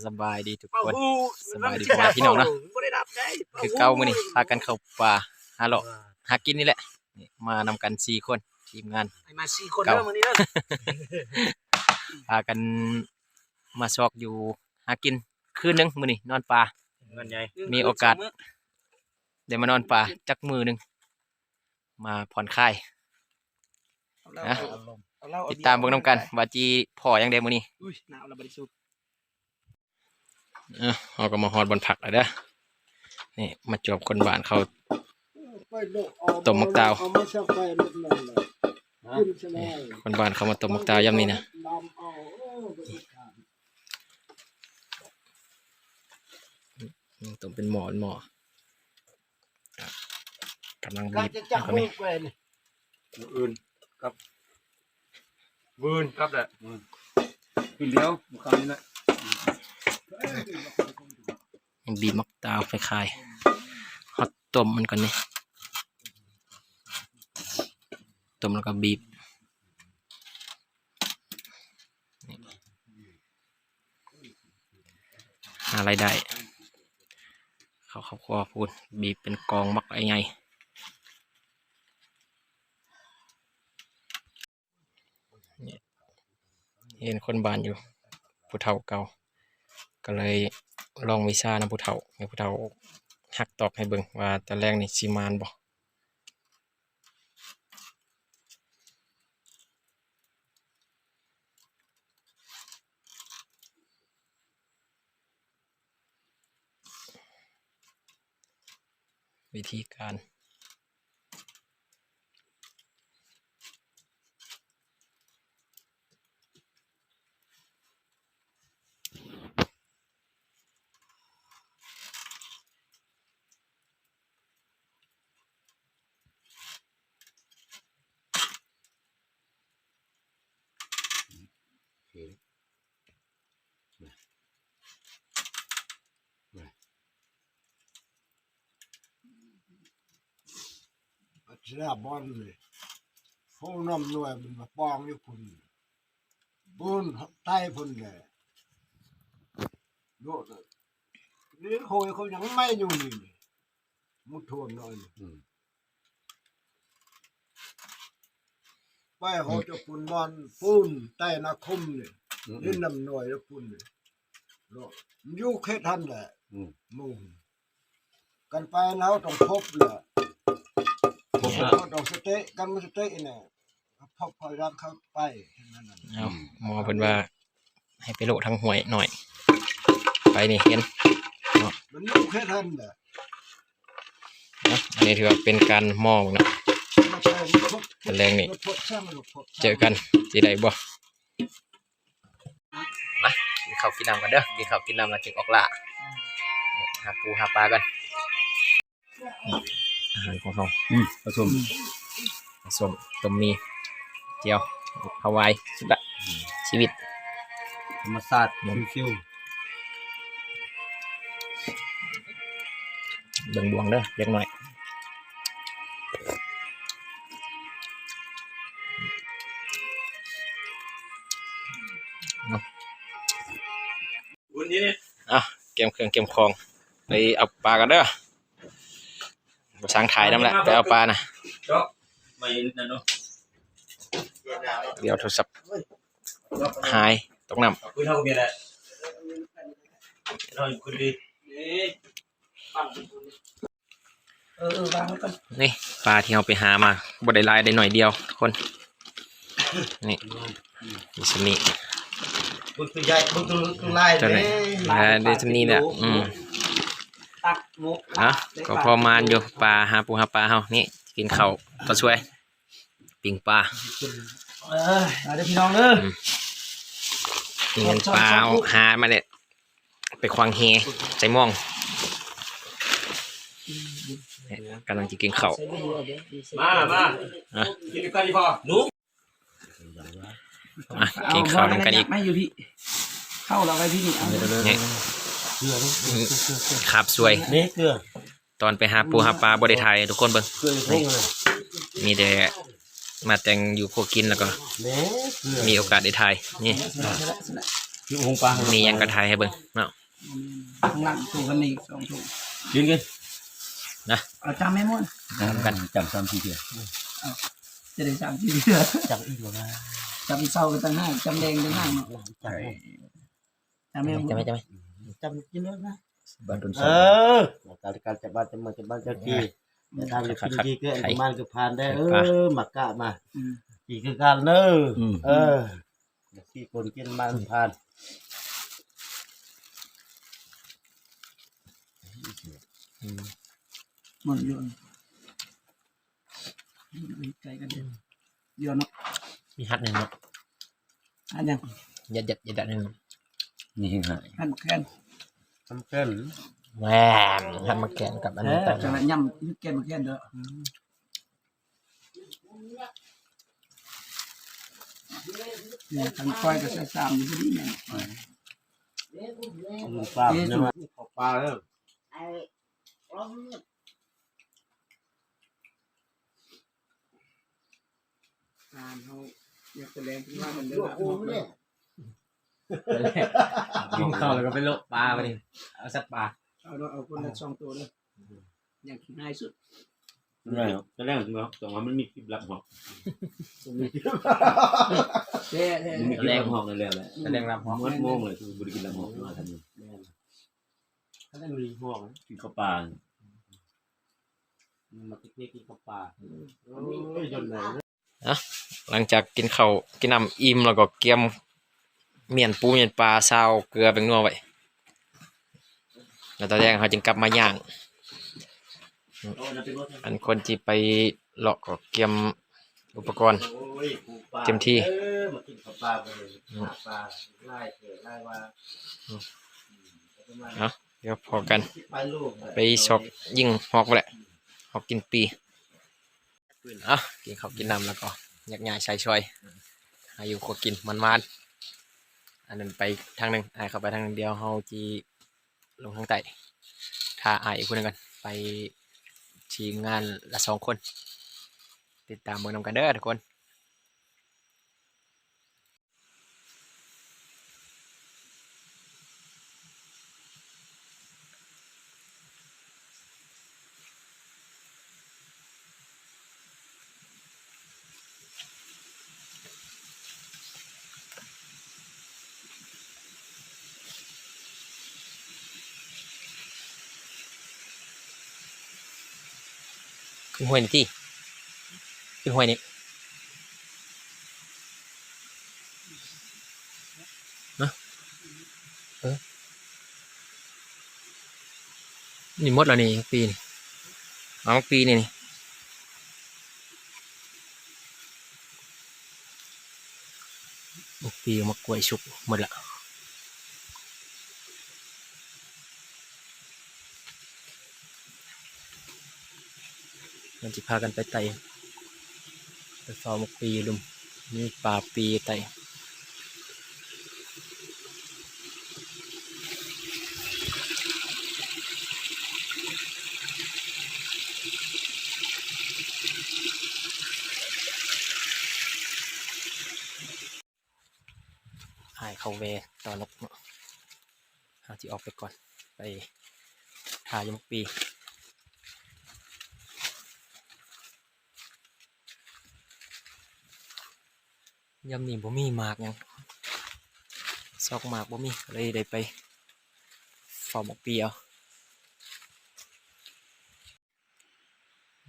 สบายดีทุกคนสบายดีพ่อพี่น้องเนาะคือเก้ามื้อนี้พากันเข้าป่าหาเลาะหากินนี่แหละนี่มานำกัน4คนทีมงานมา4 คนเด้อมื้อนี้เด้อ พากันมาซอกอยู่หากินคืนนึงมื้อนี้นอนป่ามีโอกาสได้มานอนป่าจักมื้อนึงมาผ่อนคลายนะติดตามเบิ่งนำกันว่าจีพ่อยังได้มื้อนี้หนาวแล้วบ่ได้สุกเราก็มาฮอดบนผักแล้วเด้อนี่มาจบคนบ้านเขาต้มมักตาวคนบ้านเขามาต้มมักตาวยำนี่นะต้มเป็นหม้อกำลังบีบก็มีอื่นครับบืนครับแหละกินเดียวคำนี้นะบีบมักตาวไฟคายฮอตต้มมันก่อนนี่ต้มแล้วก็บีบหารายได้เขาครัวพูดบีบเป็นกองมักไอ้ไงเห็นคนบ้านอยู่ผู้เฒ่าเก่าก็เลยลองวิชานะผู้เฒ่าให้ผู้เฒ่าหักตอกให้เบิ่งว่าตอนแรกนี่สิมานบ่วิธีการเสียบอลเลยเขานำหน่วยมันมาปองอยู่พุ่นบุญใต้พุ่นเลยโน่นนี่โหยเขายังไม่อยู่นี่มุดโทนหน่อยไปเขาจะพุ่นบอลพุ่นใต้นาคมเนี่ยนี่นำหน่วยแล้วพุ่นเลยโน่มันอยู่แค่ทันแหละมุ่งกันไปแล้วต้องพบแหละต้องสเตะกันมาสเตะเนี่ยพอพอรักเข้าไปเอาหมอเพิ่นว่าให้ไปโลทางหวยหน่อยไปนี่เห็นมันอยู่แค่ทันแหละอันนี้ถือว่าเป็นการมองนะเป็นแรงนี่เจอกันที่ใดบ่มากินข้าวกินน้ำกันเด้อกินข้าวกินน้ำแล้วจึงออกล่าหาปูหาปลากันอาหารของเราผสมต้มมีเจียวฮาวายสุดละชีวิตธรรมชาติชิวเบิ่งดวงเด้อเล็กน้อยเก็บเครื่องเก็บของไปเอาปลากันเด้อมาสั่งถ่ายน้ำแหละไปเอาปลานะเดี๋ยวโทรศัพท์หายตกน้ำนี่ปลาที่เราไปหามาบดได้ลายได้หน่อยเดียวทุกคนนี่มีสมีตัวใหญ่ตัวลายได้สมีเนี่ยก็พอมานอยู่ปลาหาปูหาปลาเฮานี่กินข้าวก็ช่วยปิ่งปลามาเด้อพี่น้องเด้อเงินปลาหามาเนี่ยไปควางเฮใจม่องกำลังจะกินข้าวมากินกันดีพอหนูกินข้าวน้ำกันอีกไม่อยู่พี่เข้าเราไปพี่นี่ขับสวยตอนไปหาปูหาปลาบริไทยทุกคนเบิ่งมีแต่มาแต่งอยู่พวกกินแล้วก็มีโอกาสได้ถ่ายนี่ อยู่หงปลา มีหยังกระทายให้เบิ่งเนาะ ข้างล่างตู้กันนี่2ตู้ ยืนกัน เอาจำไม่หมด กันจำซ้ำทีเดียว จะได้จำที่เดือ จำอีกแล้วนะ จำเศร้ากันตั้งห้าจำแดงตั้งห้าเนาะจำไม่หมด จะไหม จำกินแล้วนะ บ้านรุ่นส เอ อง อการจับบ้านจะมาจับบ้านเจ้าที่แต่ทำจะกินดีก็ประมาณก็ผ่านได้หมักกะมาอีกคือการเนอะที่คนกินมันผ่าน หมดอยู่ไกลกันเดี๋ยวเนาะ มีฮัดหนึ่งเนาะ อันยัง ยัดหนึ่ง นี่หาย อันแค่น ทำเกิน แหมฮัดมาแกนกับอันนี้แต่ จังไรย่ำแค่นมาแค่นเด้อเนี่ยทางคอยก็ใส่ซ้ำอยู่ที่นี่เนี่ย ปลาเนี่ยมาขอปลาแล้ว เขาอยากแสดงที่ว่ามันเด้อ กินข้าวแล้วก็ไปโลปลาไปดิเอาสัตว์ปลา เอาคนละ2ตัวเลยอย่างที่ง่ายสุด ไม่หรอกจะแรกถึงแล้วแต่ว่ามันมีคลิปลับหอก แท้แท้ มันมีคลิปลับหอกนั่นแหละแหละ แสดงรับพร้อม มันโมงเลยคือบริกินลับหอกมาทันทีถ้าได้มีหอกกินข้าวปลามาติ๊กนี่กินข้าวปลาโอ้ยจนไหน หลังจากกินข้าวกินน้ำอิ่มแล้วก็เกียมเมียนปูเมียนปลาซาวเกลือเป็นนัวไว้แล้วตอนแรกเขาจึงกลับมาย่างอันคนที่ไปเลาะก็เกียมอุปกรณ์ เต็มที่ มากินข้าวปลาไปเลยหาปลาไล่เถอะไล่ว่า เนาะเดี๋ยวพอกัน ไปลูก ไปชอกยิงหอกไปแหละหอกกินปีกินข้าวกินน้ำแล้วก็ยักย้ายใส่ช่วยอายุก็กินมันอันนั้นไปทางหนึ่งอายเข้าไปทางหนึ่งเดียวเฮาจีลงทางใต้ถ้าอายอีกคนหนึงกันไปทีมงานละ2 คน ติดตามเมืองนำกันเด้อทุกคนขึ้นห้วยนี่ที่ขึ้นห้วยนี่นี่หมดแล้วนี่ปีนี่เอาปีนี่ปีมากล้วยชุกหมดละมันจะพากันไปไต่ไปเฝ้ามกปีลุมนี่ป่าปีไต่หายเข้าเวต่อนกเนาะหาที่ออกไปก่อนไปทายมกปียำนี่บ่มีหมากหยังซอกหมากบ่มีเลยได้ไปเฝ้าหมกปีเอา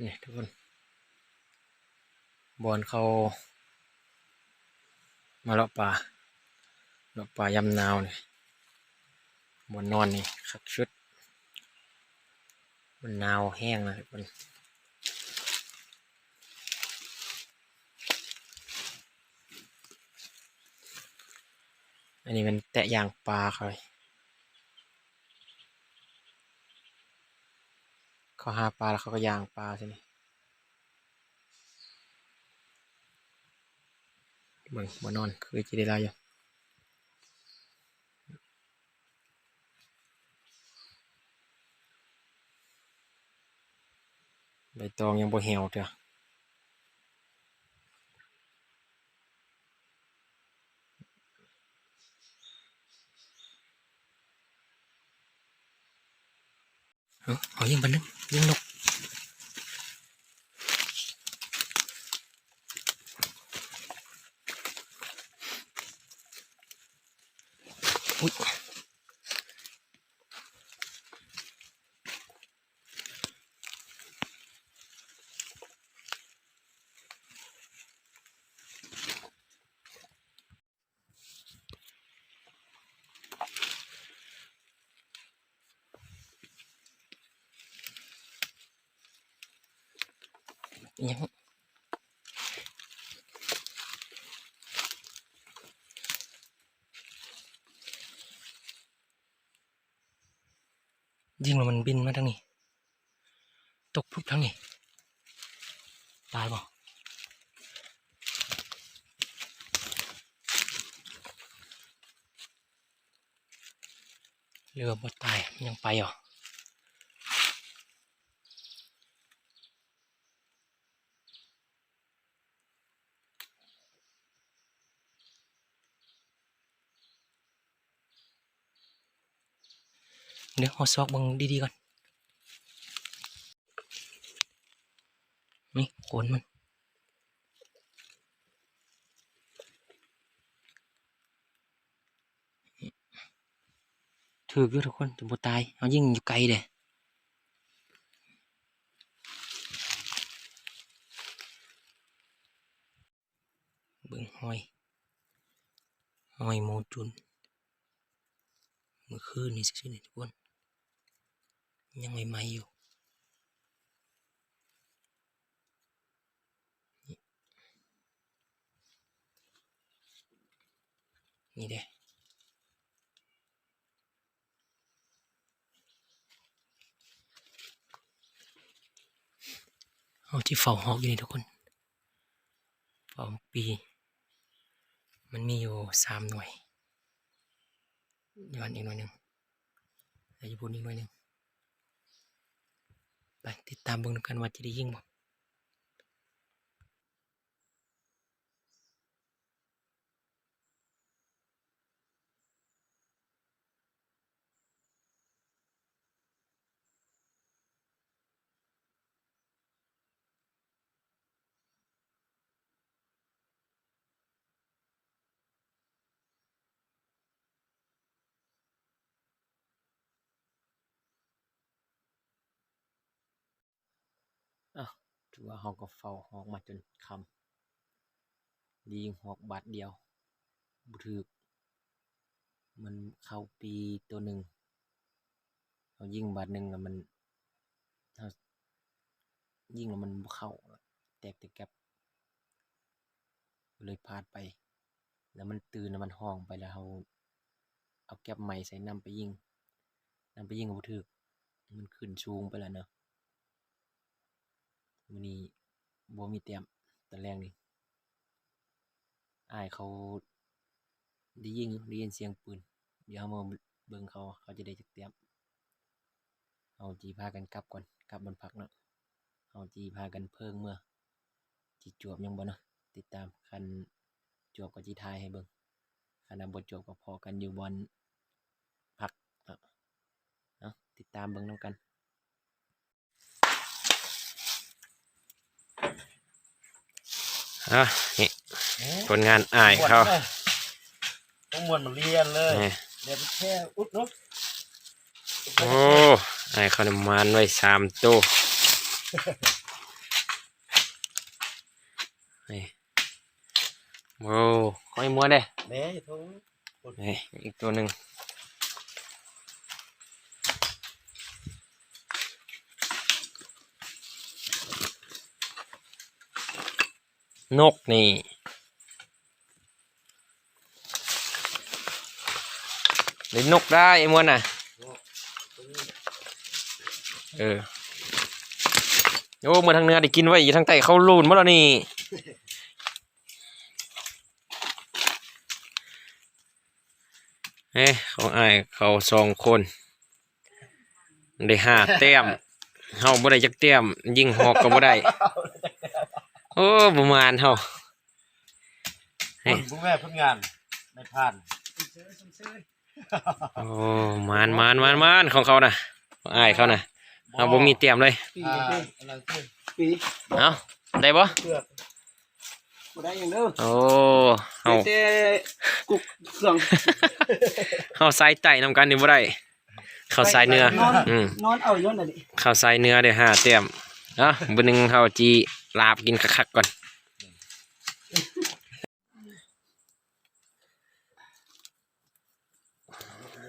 นี่ทุกคนบอนเขามาเลาะป่ายำนาวนี่บอนนอนนี่คักชุดมันนาวแห้งนะทุกคนอันนี้มันแตะยางปลาเขาหาปลาแล้วเขาก็ยางปลาใช่ไหมเบิ่งบ่นอนคือจะได้ลายอยู่ใบตองยังบ่เหี่ยวเถอะ เอายิงบันนึงยิงนกอุ้ยยังยิงแล้วมันบินมาทางนี้ตกปุ๊บทางนี้ตายบ่เรือบ่ตายยังไปเหรอเดี๋ยวเอาซอกบังดีๆก่อนนี่โขนมันถืออยู่ทุกคนจะบ่ตายเอายิงอยู่ไกลเด้เบิ่งหอยโมจุนเมื่อคืนนี่สิทุกคนยังใหม่ๆอยู่นี่เด้เอาที่เฝ้าหอกอยู่นี่ทุกคนเฝ้าปีมันมีอยู่3 หน่วยย้อนอีกหน่วยหนึ่งแล้วญี่ปุ่นอีกหน่วยหนึ่งไปติดตามเบิ่งกันว่าจะได้ยิงบ่ถือว่าเราก็เฝ้าหอกมาจนค่ำยิงหอกบาทเดียวบ่ถึกมันเข้าปีตัวหนึ่งเรายิงบาทหนึ่งแล้วมันเรายิงแล้วมันบ่เข้าแตกแต่แก๊บเลยพลาดไปแล้วมันตื่นแล้วมันห้องไปแล้วเราเอาแก๊บใหม่ใส่นำไปยิงก็บ่ถึกมันขึ้นสูงไปแล้วเนาะมื้อนี้บ่มีเตรียมตอนแรกนี่อ้ายเขาได้ยินเสียงปืนเดี๋ยวเรามาเบิ่งเขาจะได้จักเตรียมเอาจีพากันกลับก่อนกลับบ้านพักเนาะเอาจีพากันเพิ่งเมื่อจีจวบยังบ่เนาะติดตามคันจวบก็จีทายให้เบิ่งคันบ่จวบก็พอกันอยู่บอนพักเนาะติดตามเบิ่งนำกันนี่ผลงานอ้ายเขาต้องมวนมันเรียนเลยเรียนแค่อุดเนาะ โอ้อ้ายเขานำมันไว้3 ตัวนี่โอ้ค่อยมัวเด้แม่โทษนี่อีกตัวหนึ่งนกนี่เล่นนกได้ไอ้มวนน่ะโอ้เมื่อทางเหนือได้กินไว้อยู่ทางใต้เขาลูนหมดแล้วนี่ของอ้ายเขา2 คนได้5 แต้มเฮาบ่ได้จักแต้มยิงหอกก็บ่ได้โอ้ประมาณเฮาคุณแม่พึ่งงานไม่พลาดโอ้มานของเขาน่ะอ้ายเขาน่ะ เอาบ่มีเตรียมเลย ปี อะไรขึ้น ปี เอาได้บ่ เกือบบ่ได้อย่างเด้อ โอ้เฮา แต่กุกเครื่อง เฮาใส่ไต่นำกันนี่บ่ได้ข้าวใส่เนื้อน อน อืม นอนเอาย้อนน่ะดิ ข้าวใส่เนื้อเดี๋ยว5เตรียมเนาะมื้อนึงเฮาจีลาบกินคักๆก่อน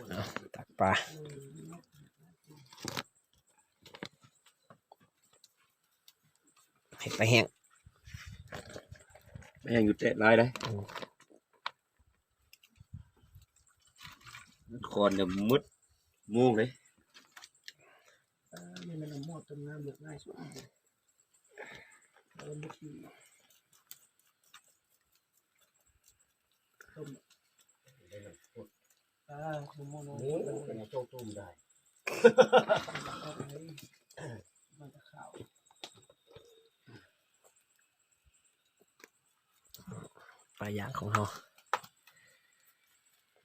เอาตักปลาเห็ดไปแห้ง แม่งอยู่เจ็ดลายได้คอนจะมืดมูกเลย นี่มันหม้อต้มน้ำเลือกง่ายสุดเอาบ่ที่ต้มหม้อน้อย เป็นโจตุ้มได้ มันจะขาว ปลาย่างของเรา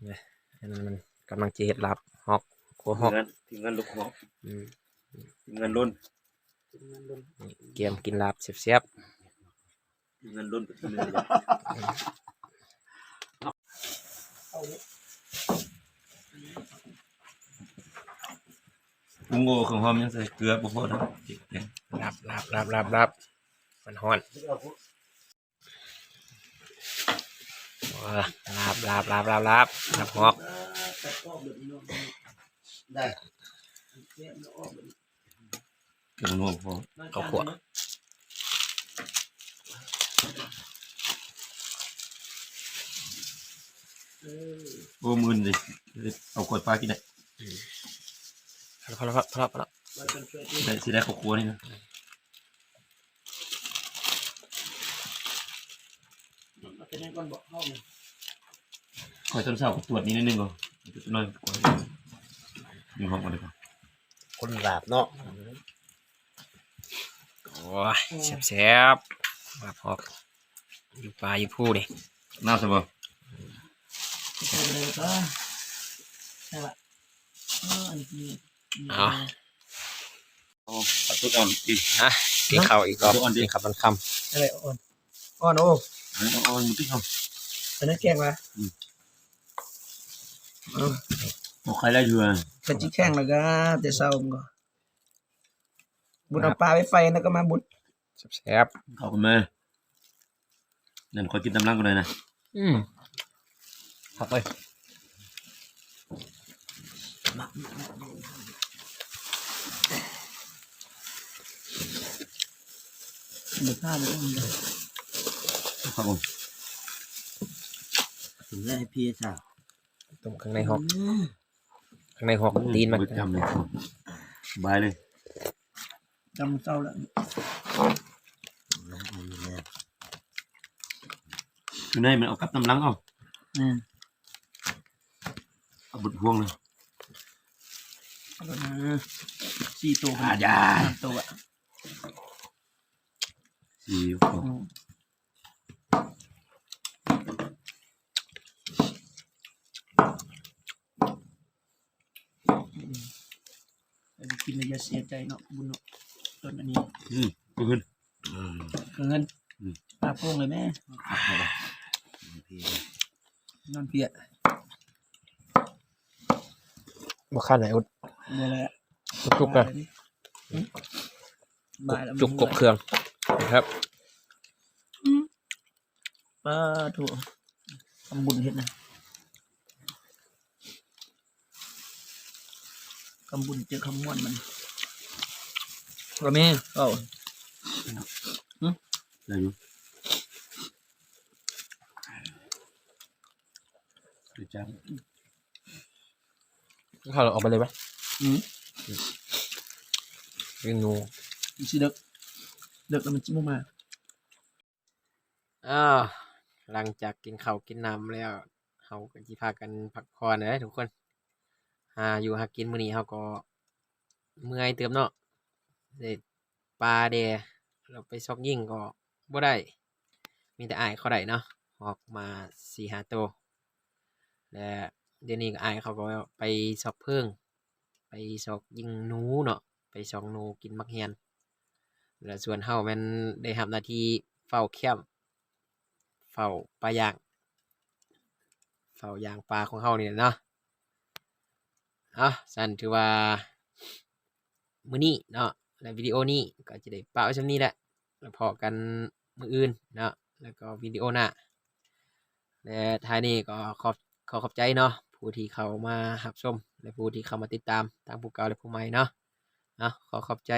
เนี่ยอันนั้นมันกำลังจะเห็ดลับฮอกหัวฮอก ทีมงานลูกหอก อืม ทีมงานล้น เกียมกินลาบเสียบ ทีมงานล้นกับทีมงาน กุ้งโง่ของหอมยังใส่เกลือบ่พอนะ ๆลาบมันฮ้อนว้าลาบฮอก ได้ เกลือนัวพอ ข้าวขั่ว โอ้มื่นดิเอากดปลากินได้ พอแล้ว ได้สิได้ข้าวคั่วนี่นะ เป็นยังก่อนบอกเข้าเลย คอยต้นเสาตรวจนี้นิดนึงก่อนจุดน้อยกว่ายิงห้องก่อนดีกว่า คนหลาบเนาะ โอ้ยแซ่บลาบฮอกอยู่ปลาอยู่ผู้นี่ น้ำใช่ป่ะ เอาเลยก็ใช่ละอันนี้ เอา ตัดตัวอ่อนอีก กินข้าวอีกรอบ อ่อนดิ กินข้าวมันค อะไรอ่อนอ่อนโอ้ อันนี้อ่อนมุ้งเขา อันนั้นแกงมา บอกใครได้อยู่อ่ะ เป็นจีแข้งแล้วก็แต่เศร้ามันก็บุญเอาปลาไปไฟแล้วก็มาบุญ ำแซ่บ เข้ากันมานั่นคอยกินตำลังกันเลยนะ ผักเลย เดือดผ้าเลย ครับผม ถึงได้ให้พี่สาว ต้มข้างในฮอกตีนมัน จำเลยบายเลย จำเศร้าแล้ว คือในมันเอากับตำลังเอา อืม เอาบุดพวงเลย 4 ตัว อาญา ตัว สี่พวง กินแล้วอย่าเสียใจเนาะบุญเนาะต้นอันนี้ ขึ้น เงินปลาโป่งเลยแม่นอนเปีย บ่ข้าวไหนอุด นี่แหละ จุกๆนะ บ่ายแล้ว จุกกบเครื่องนะครับ ปลาถั่วทำบุญเฮ็ดนะทำบุญเจอคำม่วนมันว่าแม่เอ้า ได้อยู่เดี๋ยวจ้า ข้าวเราออกไปเลยไหม อืม เมนู สิเด็กแล้วมันจิมมา หลังจากกินข้าวกินน้ำแล้วเราก็สิพากันพักผ่อนนะทุกคนอยู่หากินมื้อนี้เราก็เมื่อยเติมเนาะได้ปลาเดเราไปซอกยิ่งก็บ่ได้มีแต่อ้ายเขาได้เนาะออกมา 4-5 ตัวและเดี๋ยวนี้ก็อ้ายเขาก็ไปซอกเพิ่งไปซอกยิงหนูเนาะไป ไปส่องหนูกินมักเฮียนแล้วส่วนเฮาแม่นได้รับหน้าที่เฝ้าแคมป์เฝ้าปลาย่างเฝ้าย่างปลาของเฮานี่แหละเนาะสั่นถือว่ามื้อนี้เนาะและวิดีโอนี้ก็จะได้ฝากไว้ส่ำนี้แหละแล้วพอกันมื้ออื่นเนาะแล้วก็วิดีโอหน้าและท้ายนี้ก็ขอบใจเนาะผู้ที่เข้ามารับชมและผู้ที่เข้ามาติดตามทั้งผู้เก่าและผู้ใหม่เนาะขอบใจ